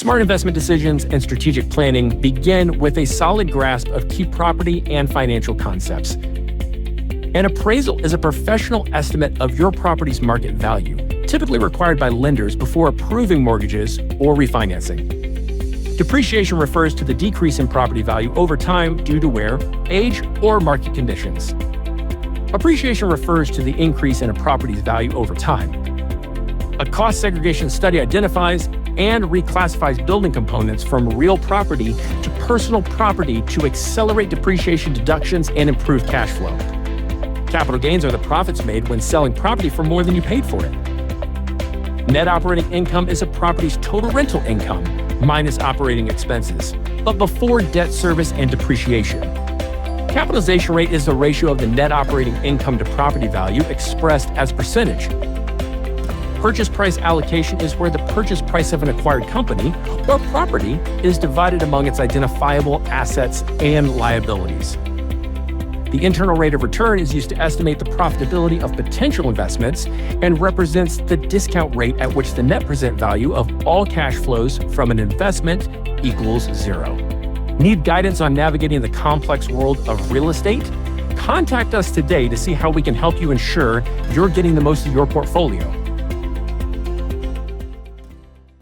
Smart investment decisions and strategic planning begin with a solid grasp of key property and financial concepts. An appraisal is a professional estimate of your property's market value, typically required by lenders before approving mortgages or refinancing. Depreciation refers to the decrease in property value over time due to wear, age, or market conditions. Appreciation refers to the increase in a property's value over time. A cost segregation study identifies and reclassifies building components from real property to personal property to accelerate depreciation deductions and improve cash flow. Capital gains are the profits made when selling property for more than you paid for it. Net operating income is a property's total rental income minus operating expenses, but before debt service and depreciation. Capitalization rate is the ratio of the net operating income to property value expressed as percentage. Purchase price allocation is where the purchase price of an acquired company or property is divided among its identifiable assets and liabilities. The internal rate of return is used to estimate the profitability of potential investments and represents the discount rate at which the net present value of all cash flows from an investment equals zero. Need guidance on navigating the complex world of real estate? Contact us today to see how we can help you ensure you're getting the most of your portfolio.